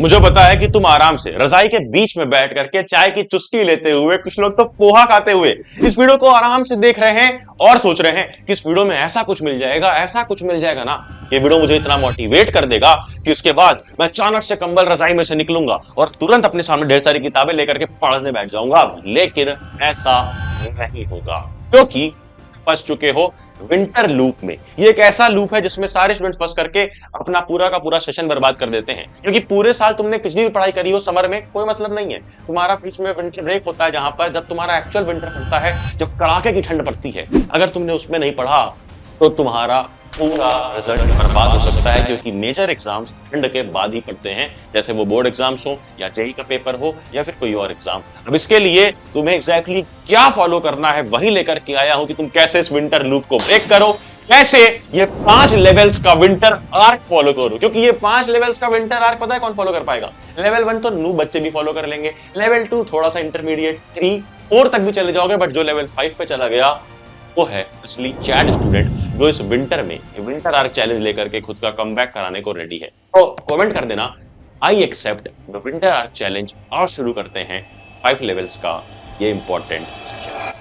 मुझे पता है कि तुम आराम से रजाई के बीच में बैठ करके चाय की चुस्की लेते हुए, कुछ लोग तो पोहा खाते हुए इस वीडियो को आराम से देख रहे हैं और सोच रहे हैं कि इस वीडियो में ऐसा कुछ मिल जाएगा, ऐसा कुछ मिल जाएगा ना, ये वीडियो मुझे इतना मोटिवेट कर देगा कि उसके बाद मैं अचानक से कंबल रजाई में से निकलूंगा और तुरंत अपने सामने ढेर सारी किताबें लेकर के पढ़ने बैठ जाऊंगा। लेकिन ऐसा नहीं होगा, क्योंकि फंस चुके हो विंटर लूप में। ये एक ऐसा लूप है जिसमें सारे स्टूडेंट फंस करके अपना पूरा का पूरा सेशन बर्बाद कर देते हैं, क्योंकि पूरे साल तुमने कुछ भी पढ़ाई करी हो, समर में कोई मतलब नहीं है। तुम्हारा बीच में विंटर ब्रेक होता है, जहां पर जब तुम्हारा एक्चुअल विंटर पड़ता है, जब कड़ाके की ठंड पड़ती है। अगर तुमने उसमें नहीं पढ़ा तो तुम्हारा पूरा रिजल्ट बर्बाद हो सकता है, क्योंकि मेजर एग्जाम्स ठंड के बाद ही पढ़ते हैं, जैसे वो बोर्ड एग्जाम्स हो या जेईई का पेपर हो या फिर कोई और एग्जाम। अब इसके लिए तुम्हें एग्जैक्टली क्या फॉलो करना है वही लेकर के आया हूं कि तुम कैसे इस विंटर लूप को ब्रेक करो, कैसे ये 5 लेवल्स का विंटर आर्क फॉलो करो। क्योंकि ये 5 लेवल्स का विंटर आर्क पता है कौन फॉलो कर पाएगा? लेवल 1 तो नूब बच्चे भी फॉलो कर लेंगे, लेवल 2 थोड़ा सा इंटरमीडिएट, 3 4 तक भी चले जाओगे, बट जो लेवल 5 पे चला गया वो है असली चैट स्टूडेंट, जो इस विंटर में विंटर आर्क चैलेंज लेकर के खुद का कमबैक कराने को रेडी है। तो कमेंट कर देना I accept the winter arc challenge, और शुरू करते हैं 5 लेवल्स का ये इंपॉर्टेंट सेशन।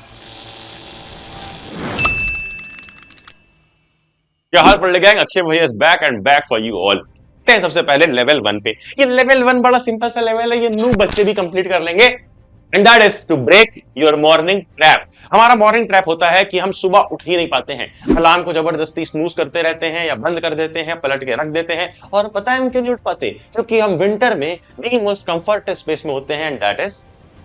क्या हाल पढ़ ले गैंग, अक्षय भैया is back and back for you all. सबसे पहले लेवल 1 पे। ये लेवल 1 बड़ा सिंपल सा लेवल है, ये नूब बच्चे भी कंप्लीट कर लेंगे। And that is to break your morning trap. हमारा मॉर्निंग ट्रैप होता है कि हम सुबह उठ ही नहीं पाते हैं, अलार्म को जबरदस्ती स्नूज करते रहते हैं या बंद कर देते हैं, पलट के रख देते हैं। और पता है हम क्यों नहीं उठ पाते? क्योंकि हम विंटर में द मोस्ट कंफर्ट स्पेस में होते हैं, एंड दैट इज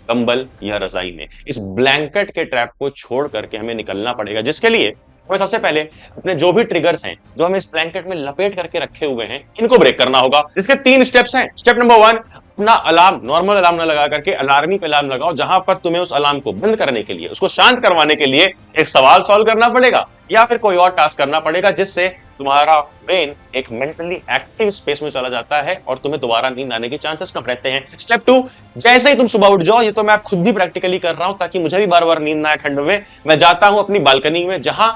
कंबल या रजाई में। इस ब्लैंकेट के ट्रैप को छोड़ करके हमें निकलना पड़ेगा, जिसके लिए हमें सबसे पहले अपने जो भी ट्रिगर्स हैं, जो हमें इस ब्लैंकेट में लपेट करके रखे हुए हैं, इनको ब्रेक करना होगा। इसके 3 स्टेप्स हैं। स्टेप नंबर 1, अपना अलार्म नॉर्मल अलार्म ना लगा करके अलार्मी पे अलार्म लगाओ, जहां पर तुम्हें उस अलार्म को बंद करने के लिए, उसको शांत करवाने के लिए एक सवाल सॉल्व करना पड़ेगा या फिर कोई और टास्क करना पड़ेगा, जिससे तुम्हारा ब्रेन एक मेंटली एक्टिव स्पेस में चला जाता है और तुम्हें दोबारा नींद आने के चांसेस कम रहते हैं। स्टेप 2, जैसे ही तुम सुबह उठ जाओ, ये तो मैं खुद भी प्रैक्टिकली कर रहा हूं ताकि मुझे भी बार बार नींद ना आए ठंड में, मैं जाता हूं अपनी बालकनी में, जहां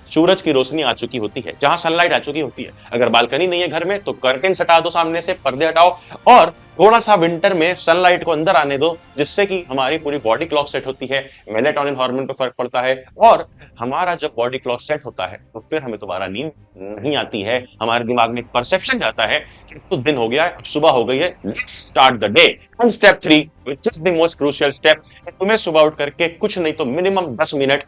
सूरज की रोशनी आ चुकी होती है, जहां सनलाइट आ चुकी होती है। अगर बालकनी नहीं है घर में तो कर्टेन हटा दो, सामने से पर्दे हटाओ और थोड़ा सा विंटर में सनलाइट को अंदर आने दो, जिससे कि हमारी पूरी बॉडी क्लॉक सेट होती है, मेलेटोनिन हार्मोन पे फर्क पड़ता है, और हमारा जब बॉडी क्लॉक सेट होता है तो फिर हमें दोबारा नींद नहीं आती है। हमारे दिमाग में एक परसेप्शन जाता है कि तो दिन हो गया है, अब सुबह हो गई है, let's start the day. And step 3, which is the most crucial step, तुम्हें सुबह उठ करके कुछ नहीं तो मिनिमम 10 मिनट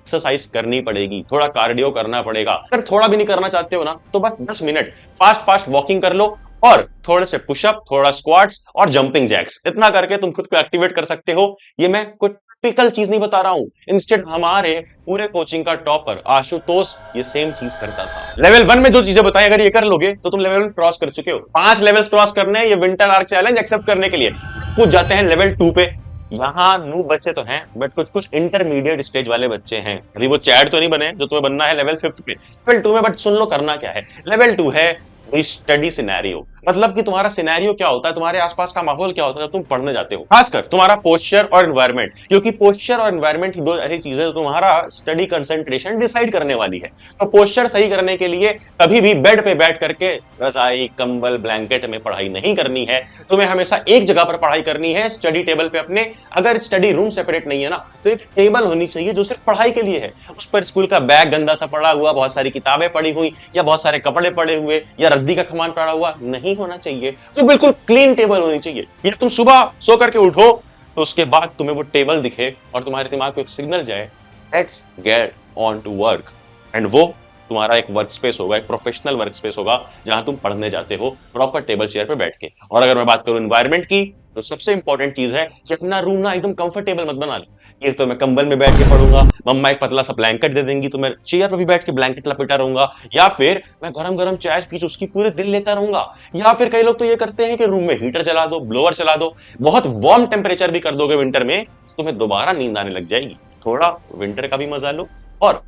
एक्सरसाइज करनी पड़ेगी, थोड़ा कार्डियो करना पड़ेगा। अगर थोड़ा भी नहीं करना चाहते हो ना, तो बस 10 मिनट फास्ट वॉकिंग कर लो और थोड़े से पुशअप, थोड़ा स्क्वाट्स और जंपिंग जैक्स, इतना करके तुम खुद को एक्टिवेट कर सकते हो। ये मैं कोई टिपिकल चीज नहीं बता रहा हूं, इंस्टेड हमारे पूरे कोचिंग का टॉपर आशुतोष ये सेम चीज करता था। लेवल 1 में जो चीजें बताई, अगर ये कर लोगे तो तुम लेवल 1 क्रॉस कर चुके हो। 5 लेवल्स क्रॉस करने हैं ये विंटर आर्क चैलेंज एक्सेप्ट करने के लिए। कुछ जाते हैं लेवल 2 पे। यहाँ नूब बच्चे तो हैं, बट कुछ इंटरमीडिएट स्टेज वाले बच्चे हैं। अभी वो चैट तो नहीं बने जो तुम्हें बनना है लेवल 5 पे, लेवल 2 में। बट सुन लो करना क्या है। लेवल 2 है स्टडी सिनेरियो, मतलब कि तुम्हारा सिनेरियो क्या होता है, तुम्हारे आसपास का माहौल क्या होता है जब तुम पढ़ने जाते हो, खासकर तुम्हारा पोस्चर और एनवायरनमेंट, क्योंकि पोस्चर और एनवायरनमेंट ही 2 ऐसी चीजें जो तुम्हारा स्टडी कंसंट्रेशन डिसाइड करने वाली है। तो पोस्चर सही करने के लिए कभी भी बेड पे बैठ करके रजाई, कंबल, ब्लैंकेट में पढ़ाई नहीं करनी है। तुम्हें हमेशा एक जगह पर पढ़ाई करनी है, स्टडी टेबल पे अपने। अगर स्टडी रूम सेपरेट नहीं है ना, तो एक टेबल होनी चाहिए जो सिर्फ पढ़ाई के लिए है। उस पर स्कूल का बैग गंदा सा पड़ा हुआ, बहुत सारी किताबें पड़ी हुई या बहुत सारे कपड़े पड़े हुए या रद्दी का सामान पड़ा हुआ नहीं होना चाहिए। तो बिल्कुल क्लीन टेबल होनी चाहिए। ये तुम सुबह सो करके उठो तो उसके बाद तुम्हें वो टेबल दिखे और तुम्हारे दिमाग को एक सिग्नल जाए, let's get on to work. And वो तुम्हारा एक वर्क स्पेस होगा, एक प्रोफेशनल वर्क स्पेस होगा, जहां तुम पढ़ने जाते हो प्रॉपर टेबल चेयर पे बैठ के। और अगर मैं बात करूं एनवायरनमेंट की, तो सबसे इंपॉर्टेंट चीज है कि अपना रूम ना एकदम कंफर्टेबल मत बना लो। ये तो मैं कंबल में बैठ के पढ़ूंगा, मम्मा एक पतला सा ब्लैंकेट दे देंगी तो मैं चेयर पर भी बैठ के ब्लैंकेट लपेटा रहूंगा, या फिर मैं गरम गरम चाय पी उसकी पूरे दिन लेता रहूंगा। या फिर कई लोग तो ये करते हैं कि रूम में हीटर चला दो, ब्लोअर चला दो, बहुत वार्म टेम्परेचर भी कर दोगे विंटर में, तुम्हें दोबारा नींद आने लग जाएगी। थोड़ा विंटर का भी मजा लो और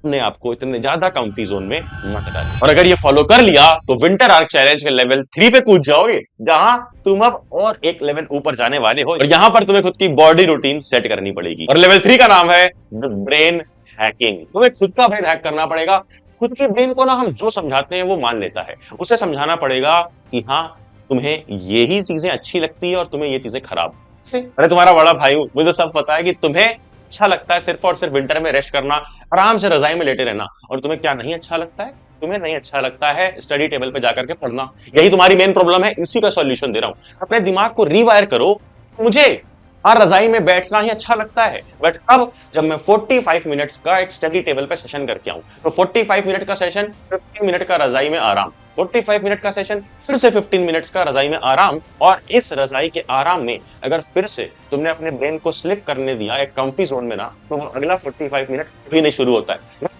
अपने आप को इतने ज्यादा कंफी जोन में मत डालो। और अगर ये फॉलो कर लिया तो विंटर आर्क चैलेंज के लेवल 3 पे कूद जाओगे, जहां तुम अब और एक लेवल ऊपर जाने वाले हो। और यहां पर तुम्हें खुद की बॉडी रूटीन सेट करनी पड़ेगी। और लेवल 3 का नाम है ब्रेन हैकिंग। तुम्हें खुद का ब्रेन हैक करना पड़ेगा। खुद के ब्रेन को ना हम जो समझाते हैं वो मान लेता है। उसे समझाना पड़ेगा कि हाँ तुम्हें यही चीजें अच्छी लगती है और तुम्हें ये चीजें खराब से। अरे तुम्हारा बड़ा भाई हूं, मुझे तो सब पता है कि तुम्हें अच्छा लगता है सिर्फ और सिर्फ विंटर में रेस्ट करना, आराम से रजाई में लेटे रहना, और तुम्हें क्या नहीं अच्छा लगता है? तुम्हें नहीं अच्छा लगता है स्टडी टेबल पे जाकर के पढ़ना। यही तुम्हारी मेन प्रॉब्लम है, इसी का सॉल्यूशन दे रहा हूं। अपने दिमाग को रीवायर करो। मुझे रजाई में बैठना ही अच्छा लगता है, बट अब जब मैं 45 मिनट्स का एक स्टडी टेबल पे सेशन करके आऊं, तो 45 मिनट का सेशन, 15 मिनट का रजाई में आराम, 45 मिनट का सेशन, फिर से 15 मिनट्स का रजाई में आराम। और इस रजाई के आराम में अगर फिर से तुमने अपने ब्रेन को स्लिप करने दिया एक कंफी जोन में ना, तो वो अगला 45 मिनट भी नहीं शुरू होता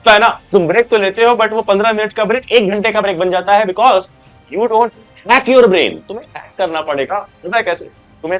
है ना। तुम ब्रेक तो लेते हो, बट वो 15 मिनट का ब्रेक 1 घंटे का ब्रेक बन जाता है, because you don't hack your brain. तुम्हें हैक करना पड़ेगा। पता है कैसे? तुम्हें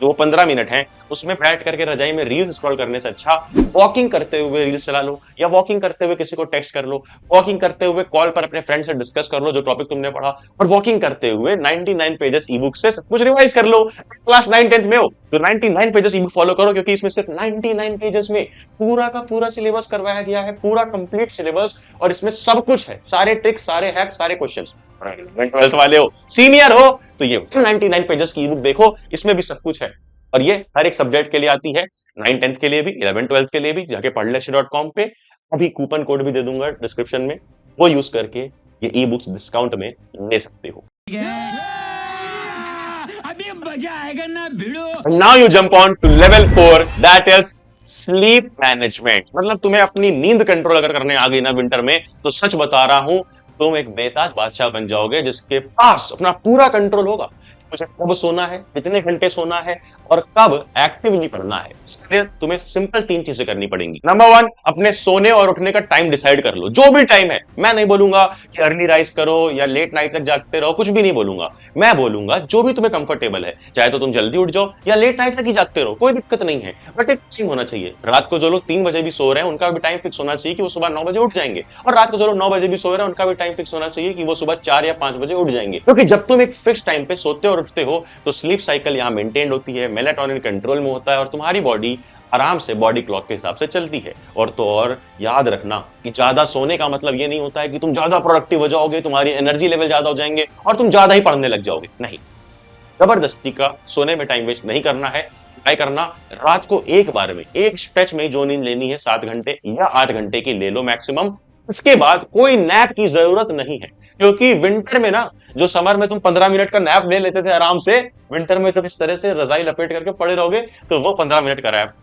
जो 15 मिनट है उसमें बैठ करके रजाई में रील्स स्क्रॉल करने से अच्छा वॉकिंग करते हुए रील्स चला लो, या वॉकिंग करते हुए किसी को टेक्स्ट कर लो, वॉकिंग करते हुए कॉल पर अपने फ्रेंड से डिस्कस कर लो जो टॉपिक तुमने पढ़ा, और वॉकिंग करते हुए 99 पेजेस ई बुक से सब कुछ रिवाइज कर लो। क्लास 9 10th में हो तो 99 पेजेस ई बुक फॉलो करो, क्योंकि इसमें सिर्फ 99 पेजेस में पूरा का पूरा सिलेबस करवाया गया है, पूरा कंप्लीट सिलेबस, और इसमें सब कुछ है, सारे ट्रिक्स, सारे हैक्स, सारे क्वेश्चंस। 12th वाले हो, सीनियर हो, तो ये 99 पेजेस की ई बुक देखो, इसमें भी सब कुछ है। और ये हर एक सब्जेक्ट के लिए आती है, 9 10th के लिए भी, 11 12th के लिए भी। जाके पढ़लेक्चर.com पे अभी कूपन कोड भी दे दूंगा डिस्क्रिप्शन में, वो यूज करके ये ई बुक्स डिस्काउंट में ले सकते हो। अभी मजा आएगा ना भिड़ो। Now you jump on to level 4, that is sleep management. मतलब तुम्हें अपनी नींद कंट्रोल अगर करने आ गई ना विंटर में, तो सच बता रहा हूं, तुम एक बेताज बादशाह बन जाओगे जिसके पास अपना पूरा कंट्रोल होगा। मुझे कब सोना है, कितने घंटे सोना है, और कब एक्टिवली पढ़ना है। इसके लिए तुम्हें सिंपल 3 चीजें करनी पड़ेंगी। नंबर 1, अपने सोने और उठने का टाइम डिसाइड कर लो, जो भी टाइम है। मैं नहीं बोलूंगा कि अर्ली राइज करो या लेट नाइट तक जागते रहो, कुछ भी नहीं बोलूंगा। मैं बोलूंगा जो भी तुम्हें कंफर्टेबल है, चाहे तो तुम जल्दी उठ जाओ या लेट नाइट तक ही जागते रहो, कोई दिक्कत नहीं है, बट एक टाइम होना चाहिए। रात को जो लोग 3 बजे भी सो रहे हैं उनका भी टाइम फिक्स होना चाहिए कि वो सुबह 9 बजे उठ जाएंगे, और रात को जो लोग 9 बजे भी सो रहे हैं उनका भी टाइम फिक्स होना चाहिए कि वो सुबह 4 या 5 बजे उठ जाएंगे। क्योंकि जब तुम एक फिक्स टाइम पे सोते और उठते हो तो स्लीप साइकिल यहां मेंटेन होती है, मेलाटोनिन कंट्रोल में होता है, और तुम्हारी बॉडी आराम से बॉडी क्लॉक के हिसाब से चलती है। और तो और याद रखना कि ज्यादा सोने का मतलब ये नहीं होता है कि तुम ज्यादा प्रोडक्टिव हो जाओगे, तुम्हारी एनर्जी लेवल ज्यादा हो जाएंगे और तुम ज्यादा ही पढ़ने लग जाओगे। नहीं, जबरदस्ती का सोने में टाइम वेस्ट नहीं करना है। ट्राई करना रात को एक बार में, एक स्ट्रेच में जो नींद लेनी है 7 घंटे या 8 घंटे की ले लो मैक्सिमम। इसके बाद कोई नैप की जरूरत नहीं है, क्योंकि विंटर में ना, जो समर में तुम 15 मिनट का नैप ले लेते थे आराम से, विंटर में जब इस तरह से रजाई लपेट करके पड़े रहोगे तो वो 15 मिनट का नैप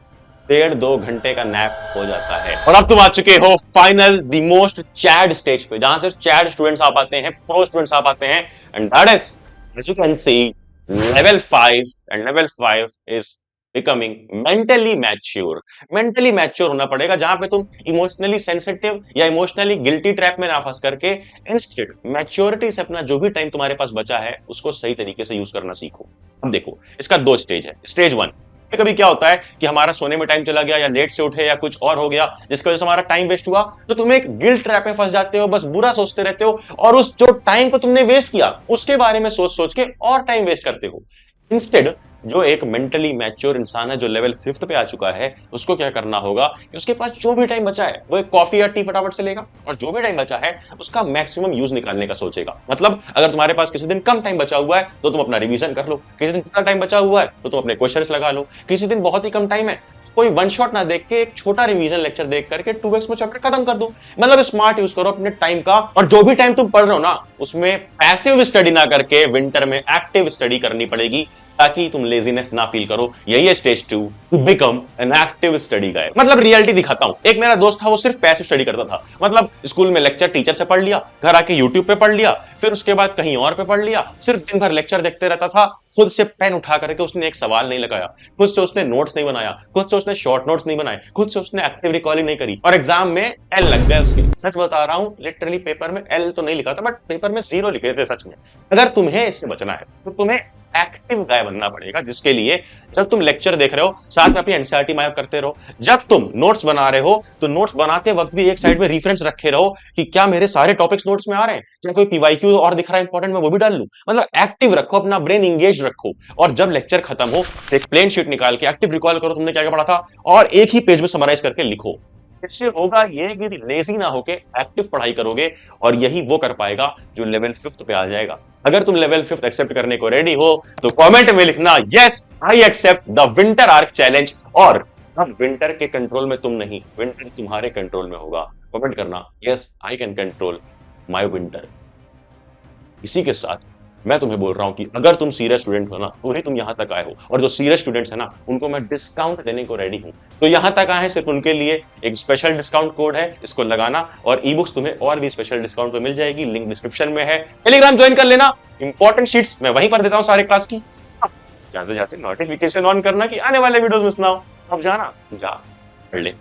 1.5-2 घंटे का नैप हो जाता है। और अब तुम आ चुके हो final the most Chad stage पे, जहां से चैड स्टूडेंट्स आ पाते हैं, प्रो स्टूडेंट्स आ पाते हैं, and that is as you can see level 5, and level 5 is becoming mentally mature. Mentally mature होना पड़ेगा, जहां पे तुम इमोशनली सेंसिटिव या इमोशनली गिल्टी ट्रैप में ना फंस करके इंस्टेड मैच्योरिटी से अपना जो भी टाइम तुम्हारे पास बचा है उसको सही तरीके से यूज करना सीखो। अब देखो, इसका 2 स्टेज है। स्टेज 1, कभी क्या होता है कि हमारा सोने में टाइम चला गया या लेट से उठे या कुछ और हो गया जिसकी वजह से हमारा टाइम वेस्ट हुआ, तो तुम एक गिल्ट ट्रैप में फंस जाते हो, बस बुरा सोचते रहते हो, और उस जो टाइम को तुमने वेस्ट किया उसके बारे में सोच सोच के और टाइम वेस्ट करते हो। इंस्टेड जो एक मेंटली मैच्योर इंसान है, जो लेवल 5th पे आ चुका है, उसको क्या करना होगा कि उसके पास जो भी टाइम बचा है वो एक कॉफी या टी फटाफट से लेगा, और जो भी टाइम बचा है उसका मैक्सिमम यूज निकालने का सोचेगा। मतलब अगर तुम्हारे पास किसी दिन कम टाइम बचा हुआ है तो तुम अपना रिवीजन कर लो, किसी दिन ज्यादा टाइम बचा हुआ है तो तुम अपने क्वेश्चंस लगा लो, किसी दिन बहुत ही कम टाइम है, कोई वन शॉट ना देख के एक छोटा रिवीजन लेक्चर देख करके 2x में चैप्टर खत्म कर दो। मतलब स्मार्ट यूज करो अपने टाइम का, और जो भी टाइम तुम पढ़ रहे हो ना उसमें पैसिव स्टडी ना करके विंटर में एक्टिव स्टडी करनी पड़ेगी, ताकि तुम लेजीनेस ना फील करो। यही है stage 2, to become an active study guy. मतलब रियलिटी दिखाता हूं, एक मेरा दोस्त था, वो सिर्फ पैसिव स्टडी करता था। मतलब स्कूल में लेक्चर टीचर से पढ़ लिया, घर आके यूट्यूब पे पढ़ लिया, फिर उसके बाद कहीं और पे पढ़ लिया, सिर्फ दिन भर लेक्चर देखते रहता था। खुद से पेन उठा करके उसने एक सवाल नहीं लगाया, खुद से उसने नोट्स नहीं बनाया, खुद से उसने शॉर्ट नोट्स नहीं बनाए, खुद से उसने एक्टिव रिकॉलिंग नहीं करी, और एग्जाम में एल लग गए उसके। सच बता रहा हूं, लिटरली पेपर में एल तो नहीं लिखा था, बट पेपर में 0 लिखे थे सच में। अगर तुम्हें इससे बचना है तो तुम्हें एक्टिव गाय बनना पड़ेगा, जिसके लिए जब तुम लेक्चर देख रहे हो साथ में अपनी एनसीईआरटी मार्क करते रहो, जब तुम नोट्स बना रहे हो तो नोट्स बनाते वक्त भी एक साइड में रेफरेंस रखे रहो कि क्या मेरे सारे टॉपिक्स नोट्स में आ रहे हैं, क्या कोई पीवाईक्यू और दिख रहा है इंपॉर्टेंट, मैं वो भी डाल लूं। मतलब एक्टिव रखो, अपना ब्रेन इंगेज रखो, और जब लेक्चर खत्म हो एक प्लेन शीट निकाल के एक्टिव रिकॉल करो तुमने क्या क्या पढ़ा था, और एक ही पेज में समराइज करके लिखो। इससे होगा ये कि लेजी ना होके एक्टिव पढ़ाई करोगे और यही वो कर पाएगा जो लेवल 5th पे आ जाएगा। अगर तुम लेवल 5th एक्सेप्ट करने को रेडी हो तो कमेंट में लिखना yes I accept the winter arc challenge. और अब विंटर के कंट्रोल में तुम नहीं, विंटर तुम्हारे कंट्रोल में होगा। कमेंट करना yes I can control my winter. इसी के साथ मैं तुम्हें बोल रहा हूं कि अगर तुम सीरियस स्टूडेंट हो ना, और तुम यहां तक आए हो, और जो सीरियस स्टूडेंट्स है ना उनको मैं डिस्काउंट देने को रेडी हूं, तो यहां तक आए हैं सिर्फ उनके लिए एक स्पेशल डिस्काउंट कोड है, इसको लगाना और ई बुक्स तुम्हें और भी स्पेशल डिस्काउंट पे मिल जाएगी। लिंक डिस्क्रिप्शन में है, टेलीग्राम ज्वाइन कर लेना। इंपॉर्टेंट शीट्स मैं वहीं पर देता हूं सारे क्लास की। जाते जाते नोटिफिकेशन ऑन करना कि आने वाले वीडियोस मिस ना हो। अब जाना जा पढ़ ले।